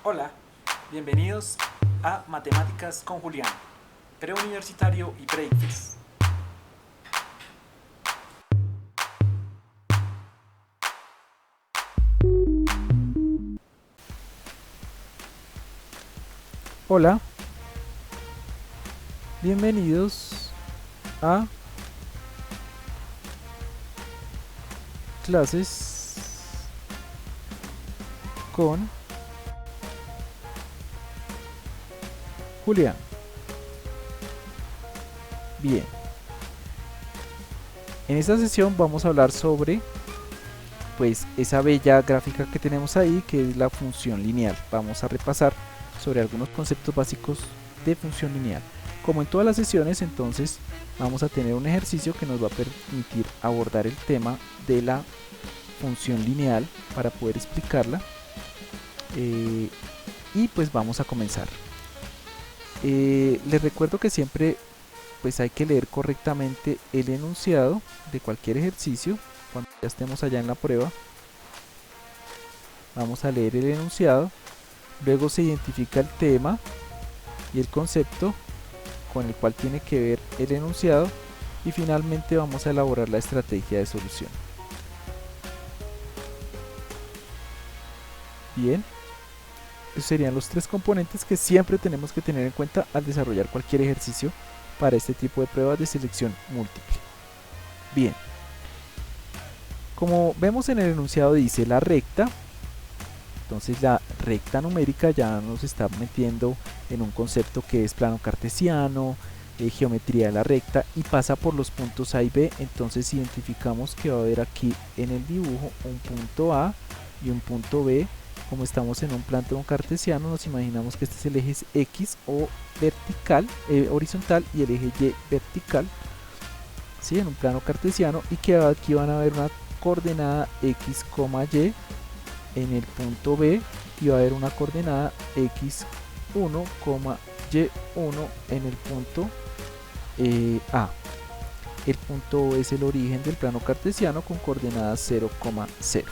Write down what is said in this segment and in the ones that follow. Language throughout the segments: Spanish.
Hola, bienvenidos a Matemáticas con Julián, preuniversitario y pre-ICFES. Hola, bienvenidos a clases con Julián. Bien, en esta sesión vamos a hablar sobre pues esa bella gráfica que tenemos ahí, que es la función lineal. Vamos a repasar sobre algunos conceptos básicos de función lineal. Como en todas las sesiones, entonces vamos a tener un ejercicio que nos va a permitir abordar el tema de la función lineal para poder explicarla. Y pues vamos a comenzar. Les recuerdo que siempre pues hay que leer correctamente el enunciado de cualquier ejercicio. Cuando ya estemos allá en la prueba, vamos a leer el enunciado, luego se identifica el tema y el concepto con el cual tiene que ver el enunciado, y finalmente vamos a elaborar la estrategia de solución. Bien, esos serían los tres componentes que siempre tenemos que tener en cuenta al desarrollar cualquier ejercicio para este tipo de pruebas de selección múltiple. Bien, como vemos en el enunciado dice la recta, entonces la recta numérica ya nos está metiendo en un concepto que es plano cartesiano, geometría de la recta, y pasa por los puntos A y B. Entonces identificamos que va a haber aquí en el dibujo un punto A y un punto B. Como estamos en un plano cartesiano, nos imaginamos que este es el eje X o vertical, horizontal, y el eje Y vertical, ¿sí? En un plano cartesiano, y que aquí van a haber una coordenada X, Y en el punto B, y va a haber una coordenada x1, y1 en el punto A. El punto O es el origen del plano cartesiano con coordenadas 0, 0.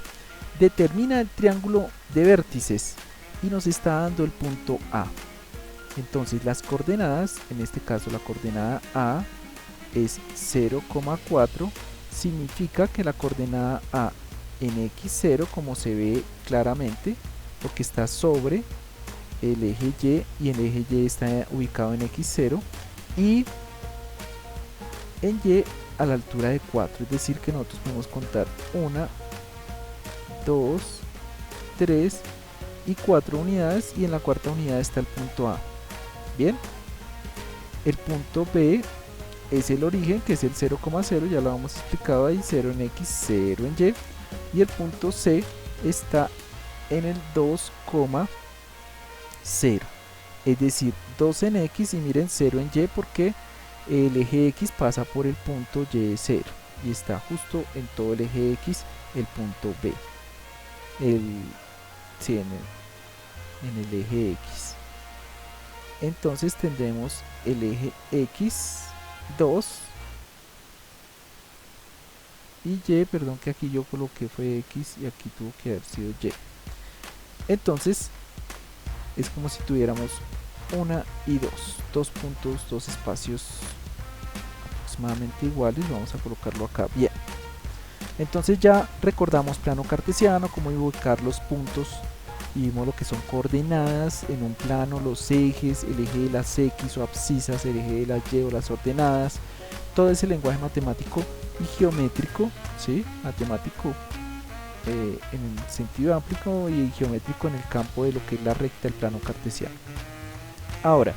Determina el triángulo de vértices y nos está dando el punto A. Entonces las coordenadas, en este caso la coordenada A es 0,4, significa que la coordenada A en x0, como se ve claramente, porque está sobre el eje y el eje Y está ubicado en x0, y en Y a la altura de 4, es decir que nosotros podemos contar 1, 2, 3 y 4 unidades, y en la cuarta unidad está el punto A. Bien, el punto B es el origen, que es el 0,0, ya lo hemos explicado ahí, 0 en X, 0 en Y, y el punto C está en el 2,0, es decir 2 en X y miren 0 en Y, porque el eje X pasa por el punto Y0 y está justo en todo el eje X el punto B, sí, en el eje X. Entonces tendremos el eje X2 y Y, perdón que aquí yo coloqué fue X y aquí tuvo que haber sido Y. Entonces es como si tuviéramos 1 y 2 puntos, 2 espacios aproximadamente iguales. Vamos a colocarlo acá. Bien, entonces ya recordamos plano cartesiano, cómo ubicar los puntos, y vimos lo que son coordenadas en un plano, los ejes, el eje de las X o abscisas, el eje de las Y o las ordenadas, todo ese lenguaje matemático y geométrico, ¿sí? Matemático en el sentido amplio y geométrico en el campo de lo que es la recta del plano cartesiano. Ahora,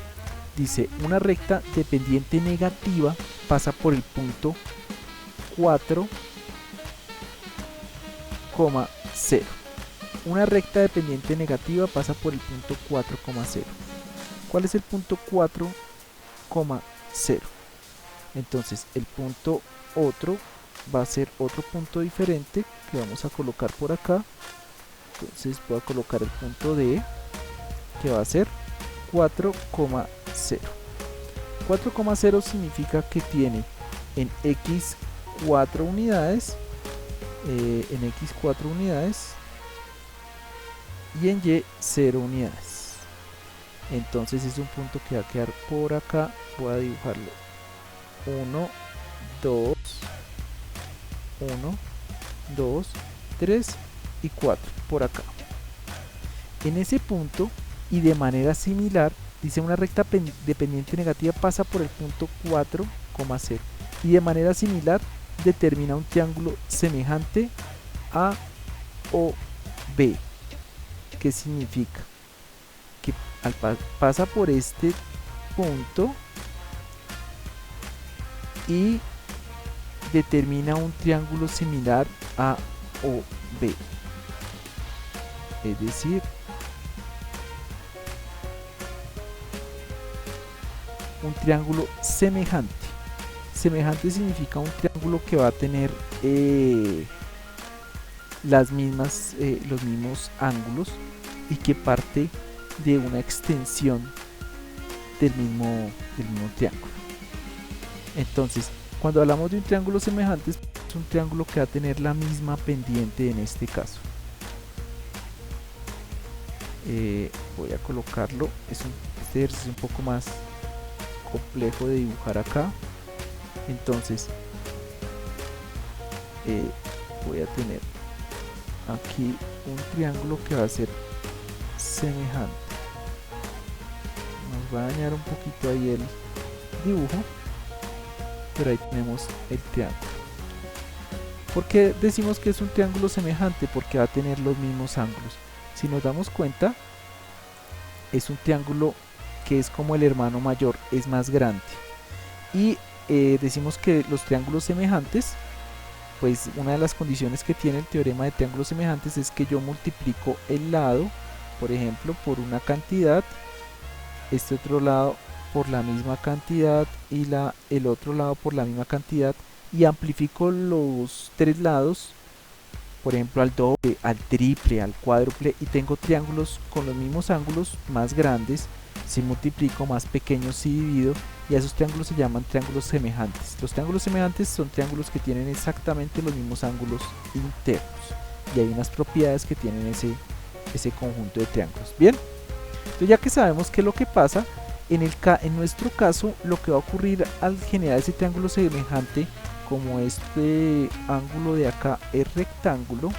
dice, una recta de pendiente negativa pasa por el punto 4,0. Una recta de pendiente negativa pasa por el punto 4,0. ¿Cuál es el punto 4,0? Entonces el punto otro va a ser otro punto diferente que vamos a colocar por acá. Entonces voy a colocar el punto D, que va a ser 4,0. 4,0 significa que tiene en X 4 unidades, y en Y 0 unidades. Entonces es un punto que va a quedar por acá. Voy a dibujarlo. 1, 2, 1, 2, 3 y 4 por acá. En ese punto y de manera similar, dice una recta de pendiente negativa pasa por el punto 4,0 y de manera similar determina un triángulo semejante a OB. ¿Qué significa? Que pasa por este punto y determina un triángulo similar a OB. Es decir, un triángulo semejante. Semejante significa un triángulo que va a tener los mismos ángulos y que parte de una extensión del mismo triángulo. Entonces, cuando hablamos de un triángulo semejante, es un triángulo que va a tener la misma pendiente en este caso. Voy a colocarlo. Este ejercicio es un poco más complejo de dibujar acá. Entonces voy a tener aquí un triángulo que va a ser semejante. Nos va a dañar un poquito ahí el dibujo, pero ahí tenemos el triángulo. ¿Por qué decimos que es un triángulo semejante? Porque va a tener los mismos ángulos. Si nos damos cuenta, es un triángulo que es como el hermano mayor, es más grande. Y decimos que los triángulos semejantes, pues una de las condiciones que tiene el teorema de triángulos semejantes es que yo multiplico el lado, por ejemplo, por una cantidad, este otro lado por la misma cantidad y el otro lado por la misma cantidad, y amplifico los tres lados, por ejemplo al doble, al triple, al cuádruple, y tengo triángulos con los mismos ángulos más grandes. Si multiplico, más pequeños si divido, y a esos triángulos se llaman triángulos semejantes. Los triángulos semejantes son triángulos que tienen exactamente los mismos ángulos internos, y hay unas propiedades que tienen ese conjunto de triángulos. Bien, entonces ya que sabemos qué es lo que pasa, en nuestro caso lo que va a ocurrir al generar ese triángulo semejante, como este ángulo de acá es rectángulo,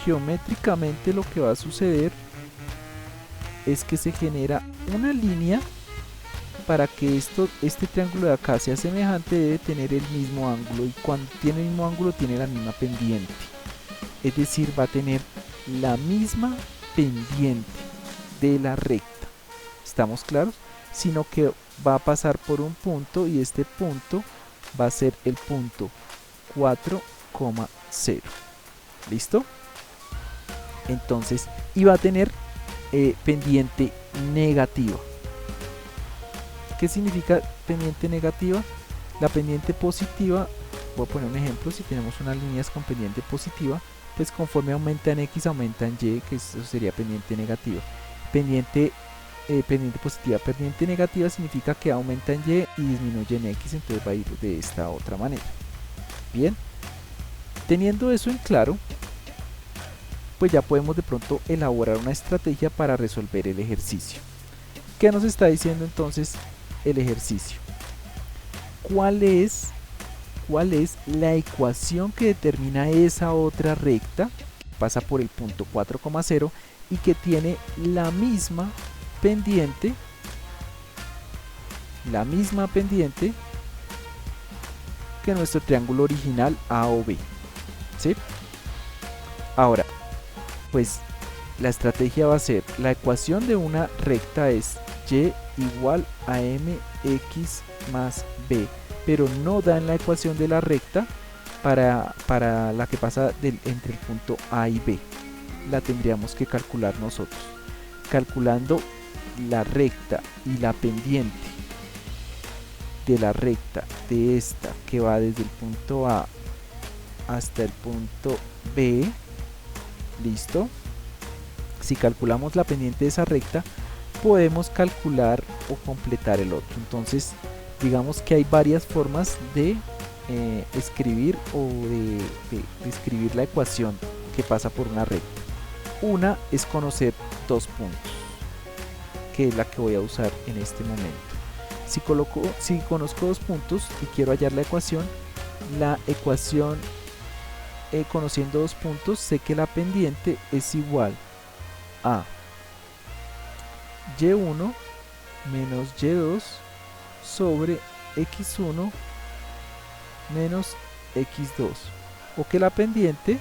geométricamente lo que va a suceder es que se genera una línea. Para que este triángulo de acá sea semejante, debe tener el mismo ángulo, y cuando tiene el mismo ángulo tiene la misma pendiente, es decir, va a tener la misma pendiente de la recta. ¿Estamos claros? Sino que va a pasar por un punto, y este punto va a ser el punto 4,0. ¿Listo? Entonces, y va a tener pendiente negativa. ¿Qué significa pendiente negativa? La pendiente positiva, voy a poner un ejemplo. Si tenemos unas líneas con pendiente positiva, pues conforme aumenta en X, aumenta en Y, que eso sería pendiente negativa. Pendiente positiva, pendiente negativa significa que aumenta en Y y disminuye en X, entonces va a ir de esta otra manera. Bien, teniendo eso en claro, pues ya podemos de pronto elaborar una estrategia para resolver el ejercicio. ¿Qué nos está diciendo entonces el ejercicio? ¿Cuál es la ecuación que determina esa otra recta que pasa por el punto 4,0 y que tiene la misma pendiente que nuestro triángulo original AOB? ¿Sí? Ahora, pues la estrategia va a ser, la ecuación de una recta es y igual a mx más b, pero no dan la ecuación de la recta para la que pasa entre el punto A y B. La tendríamos que calcular nosotros, calculando la recta y la pendiente de la recta de esta que va desde el punto A hasta el punto B. Listo. Si calculamos la pendiente de esa recta, podemos calcular o completar el otro. Entonces, digamos que hay varias formas de escribir o de escribir la ecuación que pasa por una recta. Una es conocer dos puntos, que es la que voy a usar en este momento. Si conozco dos puntos y quiero hallar la ecuación, conociendo dos puntos, sé que la pendiente es igual a y1 menos y2 sobre x1 menos x2, o que la pendiente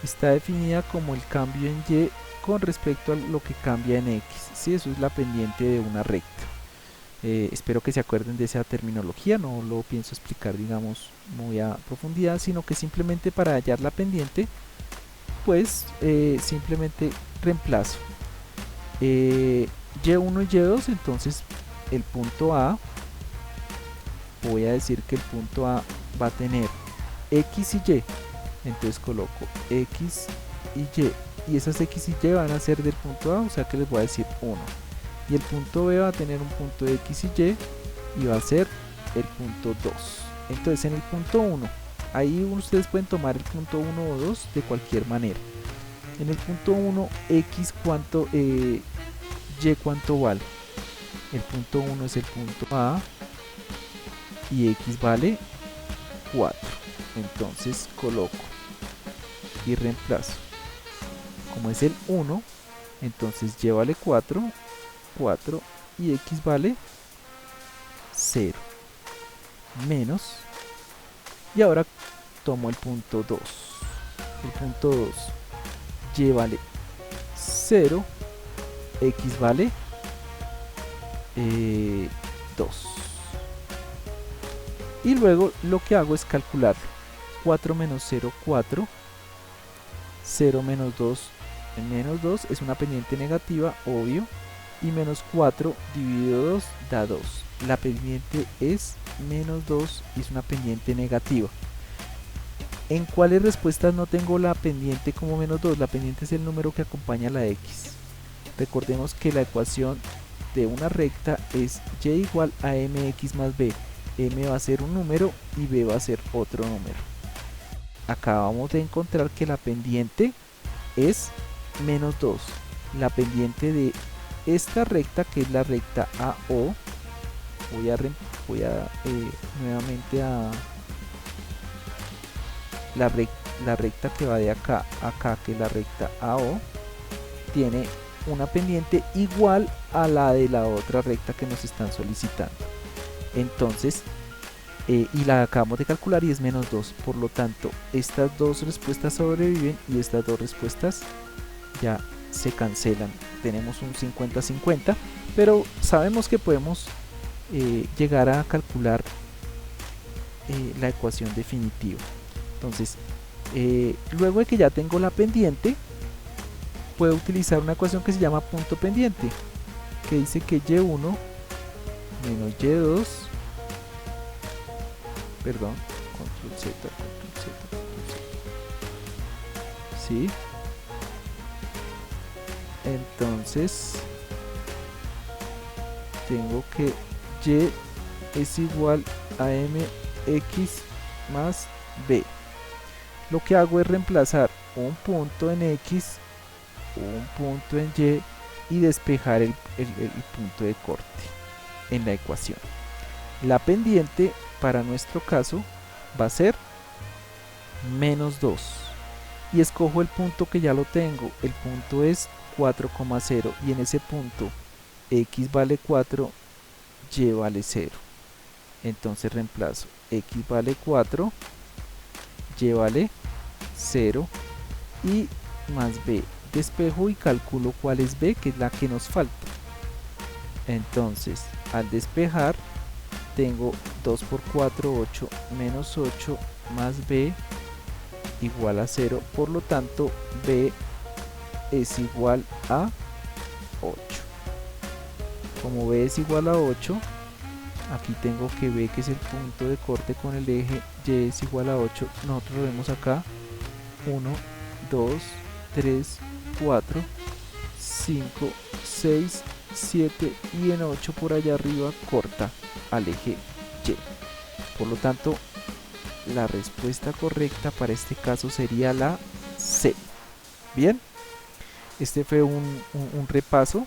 está definida como el cambio en y con respecto a lo que cambia en x. ¿Sí? Eso es la pendiente de una recta. Espero que se acuerden de esa terminología, no lo pienso explicar digamos muy a profundidad, sino que simplemente para hallar la pendiente pues simplemente reemplazo y1 y y2. Entonces el punto A, voy a decir que el punto A va a tener x y y, entonces coloco x y esas x y y van a ser del punto A, o sea que les voy a decir 1. Y el punto B va a tener un punto de x y y va a ser el punto 2. Entonces en el punto 1, ahí ustedes pueden tomar el punto 1 o 2 de cualquier manera. En el punto 1, x cuánto, y cuánto vale. El punto 1 es el punto A y x vale 4. Entonces coloco y reemplazo. Como es el 1, entonces y vale 4 y x vale 0 menos, y ahora tomo el punto 2. El punto 2, y vale 0, x vale 2. Y luego lo que hago es calcularlo. 4 menos 0, 4. 0 menos 2, menos 2 es una pendiente negativa, obvio. Y menos 4 dividido 2 da 2. La pendiente es menos 2 y es una pendiente negativa. ¿En cuáles respuestas no tengo la pendiente como menos 2? La pendiente es el número que acompaña a la x. Recordemos que la ecuación de una recta es y igual a mx más b. M va a ser un número y b va a ser otro número. Acabamos de encontrar que la pendiente es menos 2. La pendiente de esta recta, que es la recta AO, voy a nuevamente a la recta que va de acá a acá, que es la recta AO, tiene una pendiente igual a la de la otra recta que nos están solicitando. Entonces, y la acabamos de calcular y es menos 2. Por lo tanto, estas dos respuestas sobreviven y estas dos respuestas ya se cancelan. Tenemos un 50-50, pero sabemos que podemos llegar a calcular la ecuación definitiva. Entonces, luego de que ya tengo la pendiente, puedo utilizar una ecuación que se llama punto pendiente, que dice que y1 menos y2, perdón, control Z, ¿sí? Entonces tengo que y es igual a mx más b. Lo que hago es reemplazar un punto en x, un punto en y despejar el punto de corte en la ecuación. La pendiente para nuestro caso va a ser menos 2 y escojo el punto que ya lo tengo. El punto es 4,0 y en ese punto x vale 4, y vale 0. Entonces reemplazo x vale 4, y vale 0 y más b. Despejo y calculo cuál es b, que es la que nos falta. Entonces al despejar tengo 2 por 4, 8, menos 8 más b igual a 0. Por lo tanto b es igual a 8. Como b es igual a 8, aquí tengo que b, que es el punto de corte con el eje, y es igual a 8. Nosotros lo vemos acá: 1, 2, 3, 4, 5, 6, 7 y en 8 por allá arriba corta al eje y. Por lo tanto, la respuesta correcta para este caso sería la C. Bien, este fue un repaso.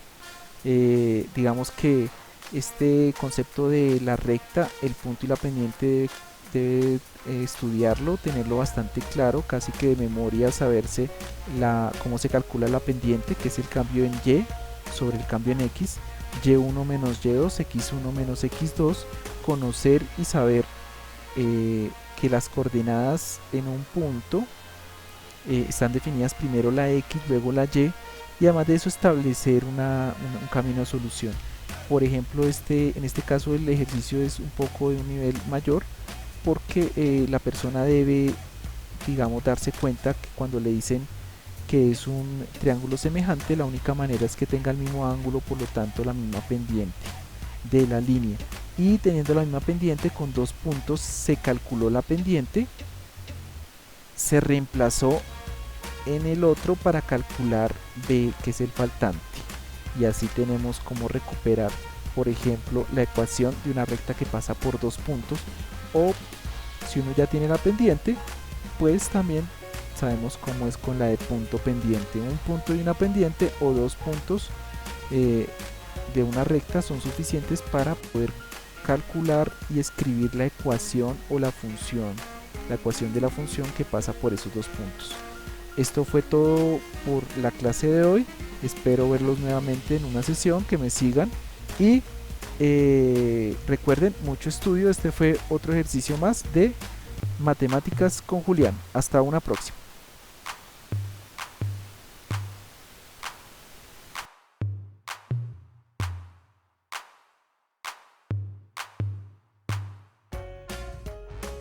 Digamos que este concepto de la recta, el punto y la pendiente debe estudiarlo, tenerlo bastante claro, casi que de memoria, saberse cómo se calcula la pendiente, que es el cambio en y sobre el cambio en x, y1 menos y2, x1 menos x2, conocer y saber que las coordenadas en un punto están definidas primero la x, luego la y además de eso establecer un camino de solución. Por ejemplo, en este caso el ejercicio es un poco de un nivel mayor, porque la persona debe, digamos, darse cuenta que cuando le dicen que es un triángulo semejante, la única manera es que tenga el mismo ángulo, por lo tanto la misma pendiente de la línea, y teniendo la misma pendiente con dos puntos se calculó la pendiente, se reemplazó en el otro para calcular b, que es el faltante, y así tenemos como recuperar, por ejemplo, la ecuación de una recta que pasa por dos puntos, o si uno ya tiene la pendiente, pues también sabemos cómo es con la de punto pendiente. Un punto y una pendiente o dos puntos de una recta son suficientes para poder calcular y escribir la ecuación o la ecuación de la función que pasa por esos dos puntos. Esto fue todo por la clase de hoy. Espero verlos nuevamente en una sesión, que me sigan y recuerden, mucho estudio. Este fue otro ejercicio más de Matemáticas con Julián. Hasta una próxima.